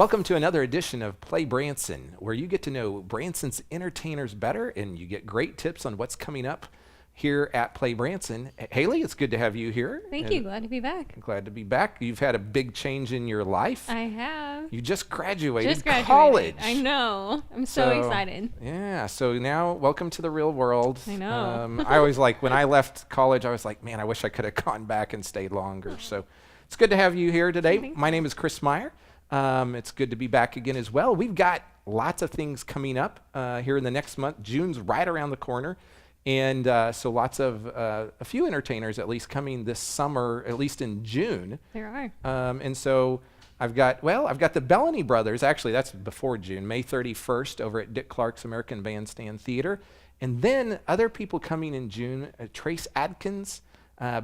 Welcome to another edition of Play Branson, where you get to know Branson's entertainers better and you get great tips on what's coming up here at Play Branson. Haley, it's good to have you here. Thank you. Glad to be back. Glad to be back. You've had a big change in your life. I have. You just graduated college. I know. I'm so excited. Yeah. So now, welcome to the real world. I know. I always when I left college, I was like, man, I wish I could have gone back and stayed longer. So it's good to have you here today. My name is Chris Meyer. It's good to be back again as well. We've got lots of things coming up here in the next month. June's right around the corner. And so lots of, a few entertainers at least coming this summer, at least in June. There are. And so I've got the Bellany Brothers. Actually, that's before June, May 31st over at Dick Clark's American Bandstand Theater. And then other people coming in June, Trace Adkins,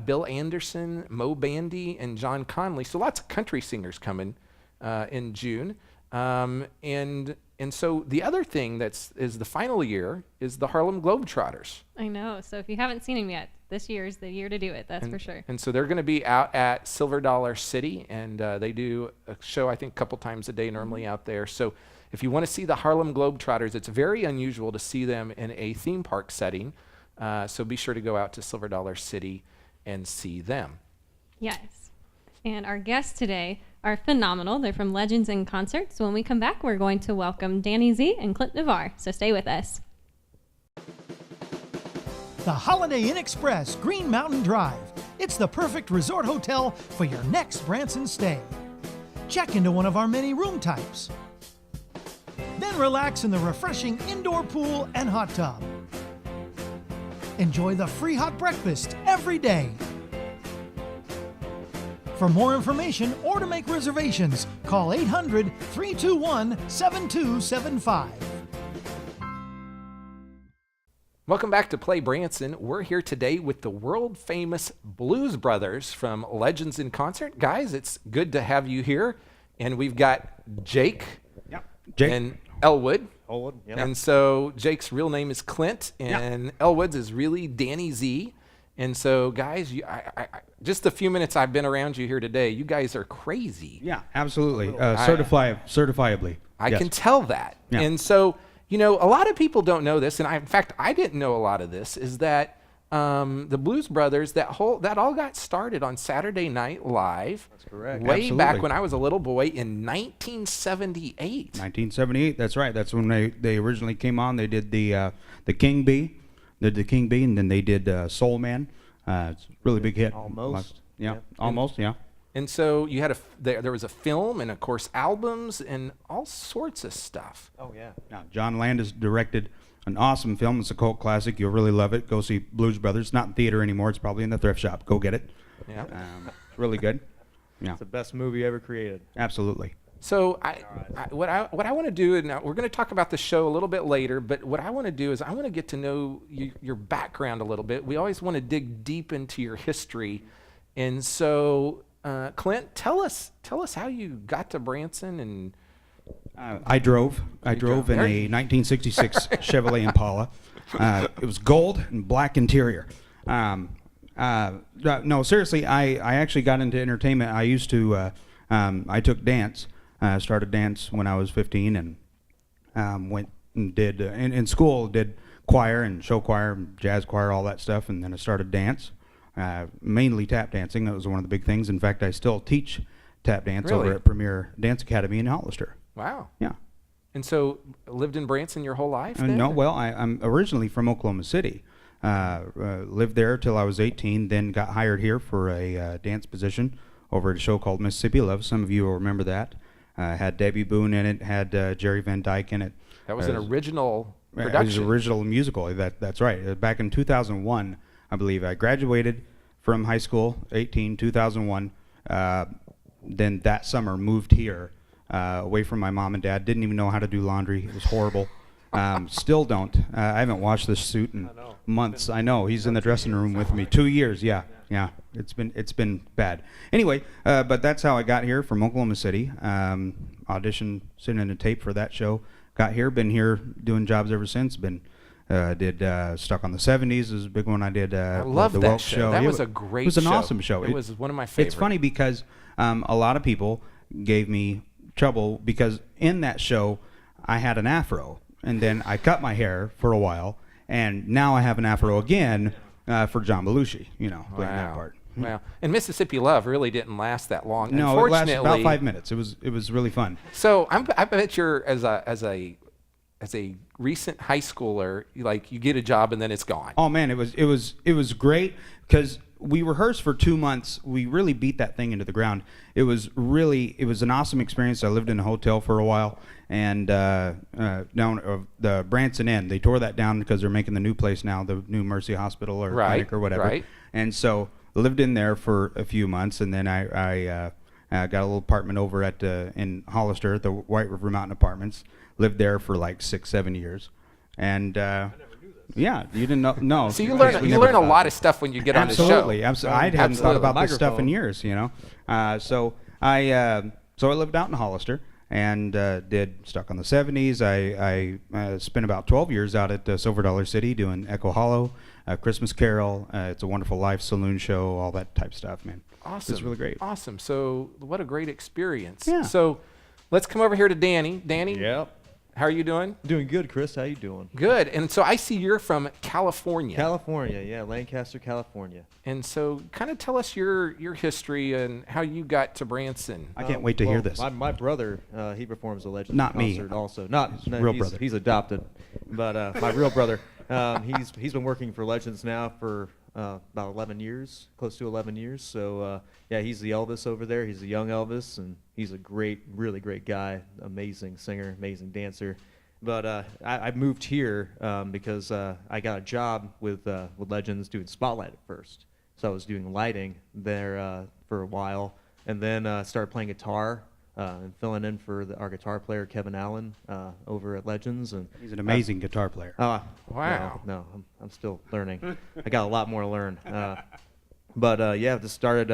Bill Anderson, Mo Bandy, and John Conley. So lots of country singers coming in June. And so the other thing is the final year is the Harlem Globetrotters. I know. So if you haven't seen them yet, this year is the year to do it. That's for sure. And so they're going to be out at Silver Dollar City, and they do a show, I think, a couple times a day normally out there. So if you want to see the Harlem Globetrotters, it's very unusual to see them in a theme park setting. So be sure to go out to Silver Dollar City and see them. Yes. And our guests today are phenomenal. They're from Legends in Concert. So when we come back, we're going to welcome Danny Z and Clint Navarre. So stay with us. The Holiday Inn Express, Green Mountain Drive. It's the perfect resort hotel for your next Branson stay. Check into one of our many room types. Then relax in the refreshing indoor pool and hot tub. Enjoy the free hot breakfast every day. For more information or to make reservations, call 800-321-7275. Welcome back to Play Branson. We're here today with the world-famous Blues Brothers from Legends in Concert. Guys, it's good to have you here. And we've got Jake. Jake. And Elwood. Yep. And so Jake's real name is Clint, and Elwood's is really Danny Z. And so, guys, just the few minutes I've been around you here today, you guys are crazy. Yeah, absolutely. Certifiably. I yes. can tell that. Yeah. And so, a lot of people don't know this, and in fact, I didn't know a lot of this, is that the Blues Brothers, that all got started on Saturday Night Live. That's correct. Way Absolutely. back when I was a little boy in 1978. 1978, that's right. That's when they originally came on. They did the King Bee. They did the King Bee, and then they did Soul Man. It's a really big hit. Almost. Yeah, almost, yeah. And so you had there was a film and, of course, albums and all sorts of stuff. Oh, yeah. Now, John Landis directed an awesome film. It's a cult classic. You'll really love it. Go see Blues Brothers. It's not in theater anymore. It's probably in the thrift shop. Go get it. Yeah. It's really good. Yeah. It's the best movie ever created. Absolutely. So what I want to do, and now we're going to talk about the show a little bit later, but what I want to do is I want to get to know your background a little bit. We always want to dig deep into your history. And so, Clint, tell us how you got to Branson. And I drove in a 1966 Chevrolet Impala. It was gold and black interior. No, seriously, I actually got into entertainment. I used to, I took dance. Started dance when I was 15 and went and did, in school, did choir and show choir, and jazz choir, all that stuff, and then I started dance, mainly tap dancing. That was one of the big things. In fact, I still teach tap dance over at Premier Dance Academy in Hollister. Wow. Yeah. And so lived in Branson your whole life then? No, well, I'm originally from Oklahoma City. Lived there till I was 18, then got hired here for a dance position over at a show called Mississippi Love. Some of you will remember that. Had Debbie Boone in it, had Jerry Van Dyke in it. That was an original production. It was an original musical, that's right. Back in 2001, I believe. I graduated from high school, 2001. Then that summer moved here, away from my mom and dad. Didn't even know how to do laundry. It was horrible. Still don't. I haven't washed this suit in months. I know. He's in the dressing room with me. 2 years, yeah. It's been bad. Anyway, but that's how I got here from Oklahoma City. Auditioned, sent in a tape for that show. Got here, been here doing jobs ever since. Did Stuck on the 70s is a big one I did. I love the that Welsh show. That was a great show. It was an awesome show. It was one of my favorites. It's funny because a lot of people gave me trouble because in that show I had an afro, and then I cut my hair for a while, and now I have an afro again for John Belushi, playing that part. Wow. And Mississippi Love really didn't last that long. No, it lasted about 5 minutes. It was really fun. So I bet you're as a recent high schooler, like you get a job and then it's gone. Oh man, it was great because we rehearsed for 2 months. We really beat that thing into the ground. It was an awesome experience. I lived in a hotel for a while, and down the Branson Inn, they tore that down because they're making the new place now, the new Mercy Hospital or clinic or whatever. Right. And so I lived in there for a few months, and then I got a little apartment over in Hollister at the White River Mountain Apartments. Lived there for like 6-7 years, and yeah, you didn't know. No, so you learn a lot of stuff when you get on the show. Absolutely. I hadn't thought about this stuff in years, So I lived out in Hollister and did Stuck on the 70s. I spent about 12 years out at Silver Dollar City doing Echo Hollow, Christmas Carol. It's a Wonderful Life saloon show, all that type of stuff, man. Awesome. It's really great. Awesome. So what a great experience. Yeah. So let's come over here to Danny. Danny. Yep. How are you doing? Doing good, Chris. How you doing? Good. And so I see you're from California. California, yeah, Lancaster, California. And so kind of tell us your history and how you got to Branson. I can't wait to hear this. My brother, he performs a Legends Not me. concert also. Not real he's, brother. He's adopted, but my real brother, he's been working for Legends now for about 11 years, close to 11 years. So yeah, he's the Elvis over there. He's the young Elvis, and he's a really great guy, amazing singer, amazing dancer. But I moved here because I got a job with Legends doing Spotlight at first. So I was doing lighting there for a while, and then started playing guitar and filling in for our guitar player Kevin Allen over at Legends. And He's an amazing guitar player. Wow. No, I'm still learning. I got a lot more to learn. But yeah, just started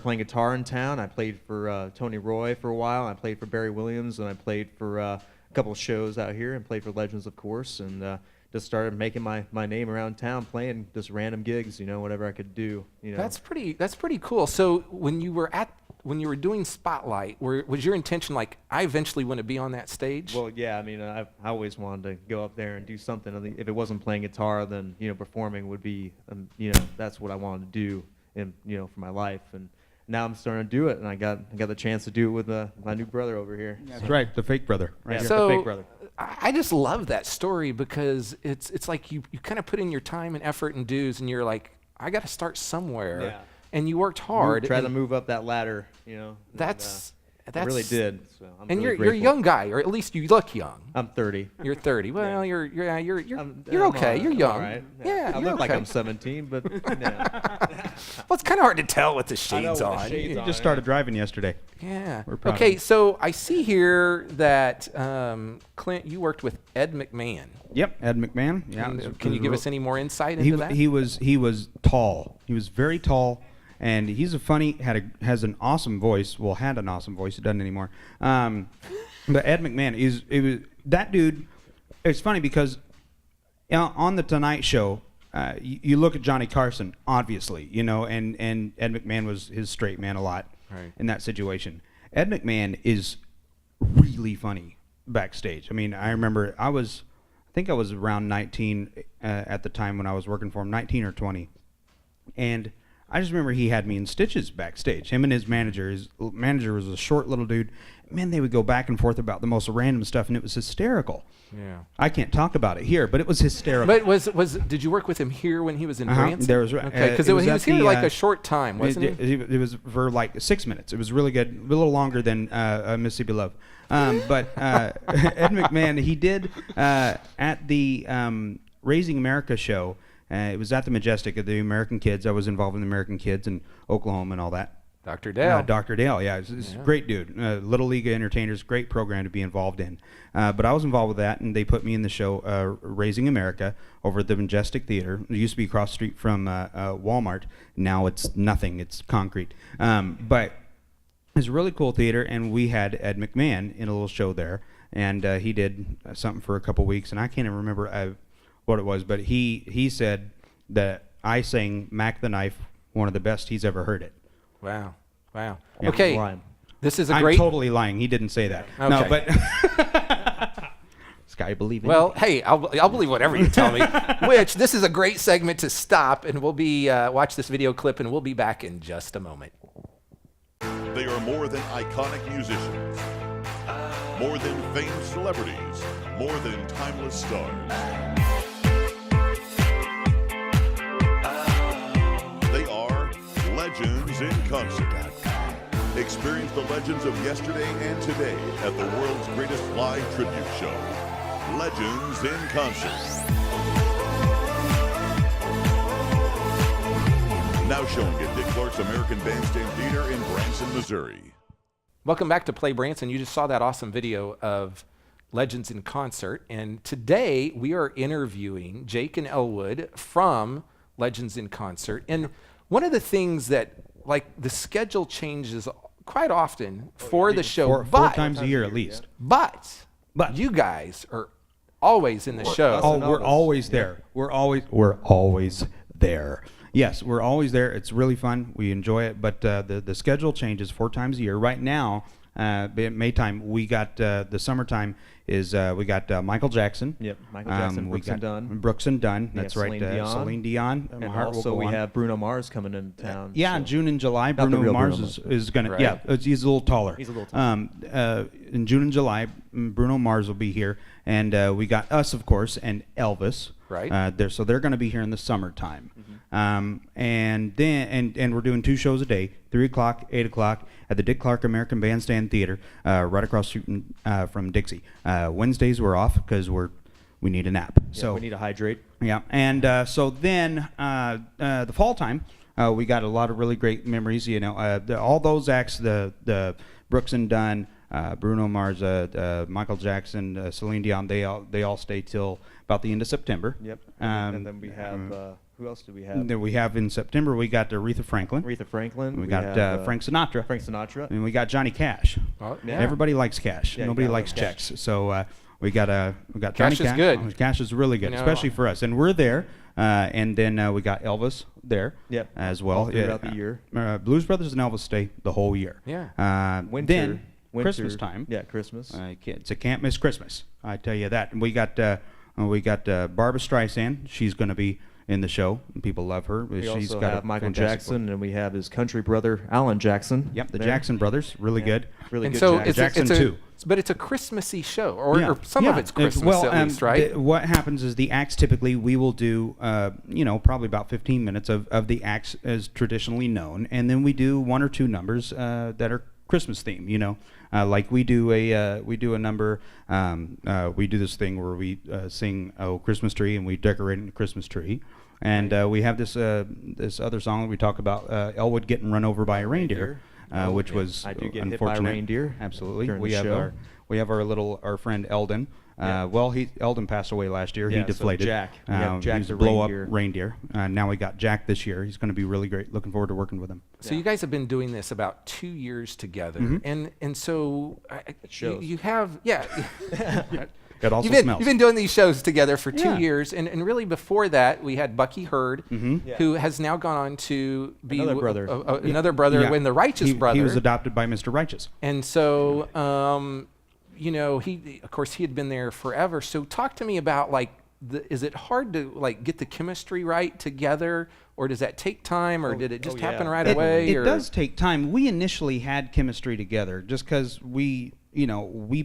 playing guitar in town. I played for Tony Roy for a while. I played for Barry Williams, and I played for a couple of shows out here, and played for Legends, of course, and just started making my name around town, playing just random gigs, whatever I could do. That's pretty cool. So when you were doing Spotlight, was your intention like I eventually want to be on that stage? Well, yeah, I mean, I always wanted to go up there and do something. I think if it wasn't playing guitar, then performing would be, that's what I wanted to do, for my life. And now I'm starting to do it, and I got the chance to do it with my new brother over here. That's right, the fake brother. Right. Yeah, So the fake brother. I just love that story because it's like you kind of put in your time and effort and dues, and you're like, I got to start somewhere. Yeah. And you worked hard. Try to move up that ladder, That's I really did. So I'm and really you're a grateful. young guy, or at least you look young. I'm 30. You're 30. Well, you're I'm okay. all You're right. young. All right. Yeah, I you're look like okay. I'm 17, but yeah. Well, it's kind of hard to tell with the shades with the on. shades He on. just started driving yesterday. Yeah. We're proud of Okay, him. so I see here that Clint, you worked with Ed McMahon. Yep, Ed McMahon. Yeah. Can you give us any more insight into that? He was tall. He was very tall, and he's has an awesome voice. Well, had an awesome voice. He doesn't anymore. But Ed McMahon that dude. It's funny because on the Tonight Show, you look at Johnny Carson, obviously, and Ed McMahon was his straight man a lot in that situation. Ed McMahon is really funny backstage. I mean, I remember I think I was around 19 at the time when I was working for him, 19 or 20. And I just remember he had me in stitches backstage, him and his manager. His manager was a short little dude. Man, they would go back and forth about the most random stuff, and it was hysterical. Yeah. I can't talk about it here, but it was hysterical. But did you work with him here when he was in Branson? There was okay, because it he was at here the, like a short time, wasn't he? It was for like 6 minutes. It was really good, a little longer than Mississippi Love. But Ed McMahon, he did at the Raising America show. It was at the Majestic of the American Kids. I was involved in the American Kids in Oklahoma and all that. Dr. Dale. Dr. Dale, yeah. He's a great dude. Little League of Entertainers, great program to be involved in. But I was involved with that, and they put me in the show Raising America over at the Majestic Theater. It used to be across the street from Walmart. Now it's nothing. It's concrete. But it's a really cool theater, and we had Ed McMahon in a little show there, and he did something for a couple weeks, and I can't even remember what it was, but he said that I sang Mac the Knife, one of the best he's ever heard it. Wow. Yeah. Okay. Rhyme. This is a I'm great. totally lying. He didn't say that. Okay. No, but Sky, believe in Well, me. hey, I'll believe whatever you tell me. Which this is a great segment to stop, and we'll be watch this video clip, and we'll be back in just a moment. They are more than iconic musicians, more than famed celebrities, more than timeless stars. They are legends in concert. Experience the legends of yesterday and today at the world's greatest live tribute show, Legends in Concert. Now showing at Dick Clark's American Bandstand Theater in Branson, Missouri. Welcome back to Play Branson. You just saw that awesome video of Legends in Concert, and today we are interviewing Jake and Elwood from Legends in Concert. And one of the things that, like, the schedule changes quite often for the show, Four times a year at least. But you guys are always in the show. Oh, we're always there. We're always there. Yes, we're always there. It's really fun. We enjoy it. But the schedule changes 4 times a year. Right now, May time, we got the summertime is we got Michael Jackson. Yep, Michael Jackson, Brooks and Dunn. Brooks and Dunn. We That's have right. Celine Dion. Celine Dion. And My heart will also go we on. have Bruno Mars coming into town. Yeah, so- in June and July, Not the Bruno real Mars Bruno is going to, Right. yeah, he's a little taller. He's a little taller. In June and July, Bruno Mars will be here, and we got us, of course, and Elvis. Right. So they're going to be here in the summertime. Mm-hmm. And then we're doing 2 shows a day, 3 o'clock, 8 o'clock at the Dick Clark American Bandstand Theater, right across the street from Dixie. Wednesdays we're off because we need a nap. Yeah, So we need to hydrate. yeah, and so then the fall time, we got a lot of really great memories. You know, all those acts, the Brooks and Dunn, Bruno Mars, Michael Jackson, Celine Dion, they all stay till about the end of September. Yep. And then we have who else do we have? Then we have in September we got Aretha Franklin. Aretha Franklin. We got have, Frank Sinatra. Frank Sinatra. And we got Johnny Cash. Oh, Yeah. Everybody likes cash. Yeah, you Nobody gotta likes love cash. checks. So we got Cash Johnny is Cash. good. Oh, cash is really good, You know, especially for us. And we're there. And then we got Elvis there. Yep. As well. All throughout the year. Blues Brothers and Elvis stay the whole year. Yeah. Then Winter. Christmas time. Yeah, Christmas. It's a can't miss Christmas. I tell you that. And we got Barbra Streisand. She's going to be in the show. People love her. We She's also got a have Michael fantastic Jackson, and we have his country brother, Alan Jackson. Yep, the there. Jackson brothers, really Yeah, good. Really And good so Jackson. it's Jackson too. But it's a Christmassy show, or, Yeah. or some of Yeah. it's Christmas well, at least, right? What happens is the acts typically we will do, probably about 15 minutes of the acts as traditionally known, and then we do 1 or 2 numbers that are Christmas themed. You know, like we do a number. We do this thing where we sing "Oh Christmas Tree" and we decorate a Christmas tree. And we have this other song that we talk about Elwood getting run over by a reindeer, which was I do get hit by a unfortunate. reindeer Absolutely. during We the have show. we have our friend Eldon. Yeah. Eldon passed away last year. Yeah, He so deflated. Jack. We have Jack he's the a blow-up reindeer. reindeer. Now we got Jack this year. He's going to be really great. Looking forward to working with him. So you guys have been doing this about 2 years together, Mm-hmm. and so shows. you have It also you've smells. been doing these shows together for 2 Yeah. years, and really before that we had Bucky Hurd, Yeah. who has now gone on to be Another brother. another brother, Yeah. when the Righteous Brother. He was adopted by Mr. Righteous. And so, he, of course, he had been there forever. So talk to me about, like, is it hard to, like, get the chemistry right together, or does that take time, or did it just happen right away? It or? does take time. We initially had chemistry together just because we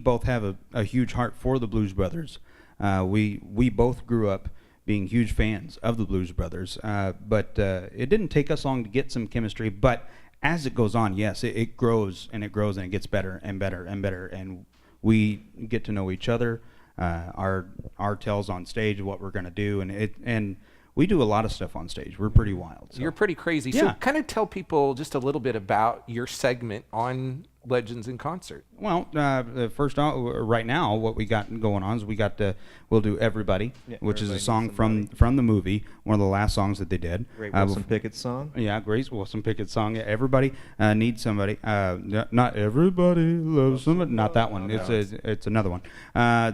both have a huge heart for the Blues Brothers. We both grew up being huge fans of the Blues Brothers, but it didn't take us long to get some chemistry. But as it goes on, yes, it grows and it grows and it gets better and better and better, and we get to know each other. Our tells on stage, what we're going to do, and we do a lot of stuff on stage. We're pretty wild. So. You're pretty crazy. Yeah. So kind of tell people just a little bit about your segment on Legends in Concert. Well, first right now, what we got going on is we'll do Everybody, which is Everybody a song Needs from the movie, one of the last songs that they did. Great Wilson Pickett song. Yeah, Grace Wilson Pickett song. Yeah, Everybody Needs Somebody. Not Everybody Loves Somebody. Not that one. It's another one.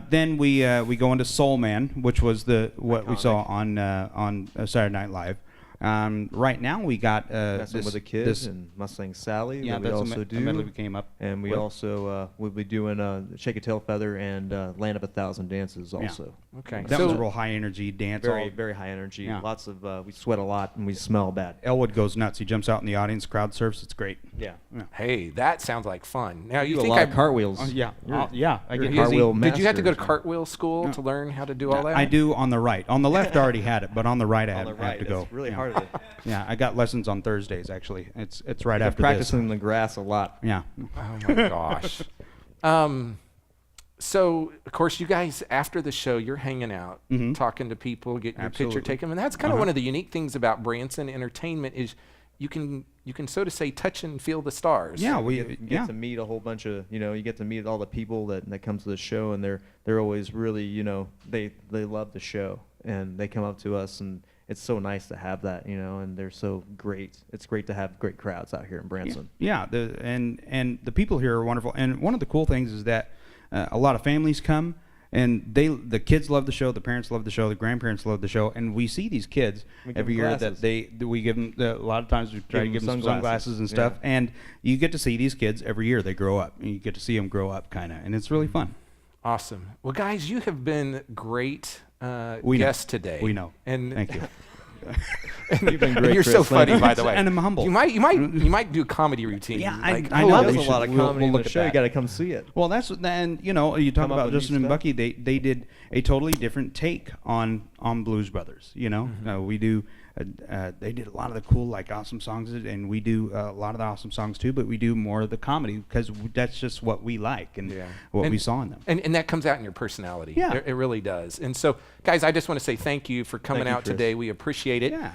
Then we go into Soul Man, which was what we saw on Saturday Night Live. Right now we got Messing with the Kids and Mustang Sally. Yeah, that we that's also a do. medley we came up. And we with. also will be doing Shake a Tail Feather and Land of a Thousand Dances also. Okay. That so, was a real high energy dance. Very, very high energy. Yeah. Lots of, we sweat a lot and we smell bad. Elwood goes nuts. He jumps out in the audience, crowd surfs. It's great. Yeah. hey, that sounds like fun. Now, you do a think lot I of cartwheels. Yeah, You're- I you're get a cartwheel did you have to go to master. cartwheel school to learn how to do all that? I do on the right. On the left, I already had it, but on the right, I On had, the I had right, to go. it's really yeah. hard to Yeah, I got lessons on Thursdays actually. It's right I've after practicing in the grass a lot. this. Yeah. Oh my gosh. So of course you guys after the show you're hanging out, talking to people, getting your picture Absolutely. taken, and that's kind of one of the unique things about Branson Entertainment is you can so to say touch and feel the stars. Yeah, You get to meet a whole bunch of, you get to meet all the people that come to the show, and they're always really, they love the show, and they come up to us, and it's so nice to have that, and they're so great. It's great to have great crowds out here in Branson. Yeah, and the people here are wonderful. And one of the cool things is that a lot of families come, and the kids love the show, the parents love the show, the grandparents love the show, and we see these kids We give every them year glasses. that we give them. A lot of times we try to them give them sunglasses. sunglasses and stuff, Yeah. and you get to see these kids every year. They grow up, and you get to see them grow up, kind of, and it's really fun. Awesome. Well, guys, you have been great We know. guests today. We know. And Thank you. You've been and great, you're so Chris. Thank funny, you. by the way. And I'm humble. You might do a comedy routine. Yeah, like, I Oh, know. there's we a lot of should- we'll comedy in look the at show. You that. got to come see it. Well, you talk Come up about with new Justin and stuff. Bucky. They did a totally different take on Blues Brothers. We do. They did a lot of the cool, like, awesome songs, and we do a lot of the awesome songs too. But we do more of the comedy because that's just what we like and what we saw in them. And that comes out in your personality. Yeah. It really does. And so, guys, I just want to say thank you for coming Thank you, out Chris. today. We appreciate it. Yeah.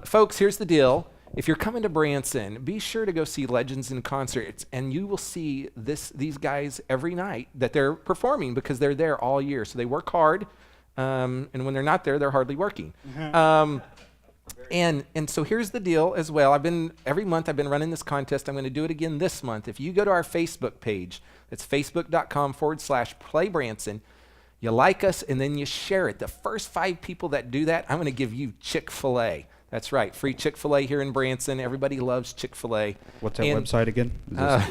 Folks, here's the deal. If you're coming to Branson, be sure to go see Legends in Concerts, and you will see these guys every night that they're performing because they're there all year. So they work hard, and when they're not there, they're hardly working. And so here's the deal as well. Every month I've been running this contest. I'm going to do it again this month. If you go to our Facebook page, it's facebook.com/playbranson, you like us and then you share it. The first 5 people that do that, I'm going to give you Chick-fil-A. That's right, free Chick-fil-A here in Branson. Everybody loves Chick-fil-A. What's that And website again? That's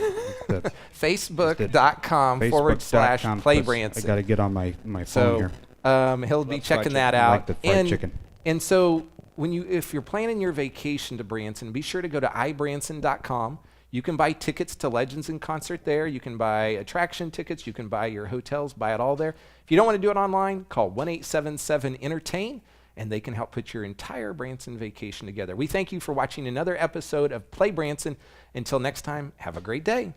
Facebook.com/playbranson. I got to get on my phone So here. he'll be Love fried checking that chicken. out. I like the fried chicken. And so if you're planning your vacation to Branson, be sure to go to ibranson.com. You can buy tickets to Legends in Concert there. You can buy attraction tickets. You can buy your hotels, buy it all there. If you don't want to do it online, call 1-877-ENTERTAIN, and they can help put your entire Branson vacation together. We thank you for watching another episode of Play Branson. Until next time, have a great day.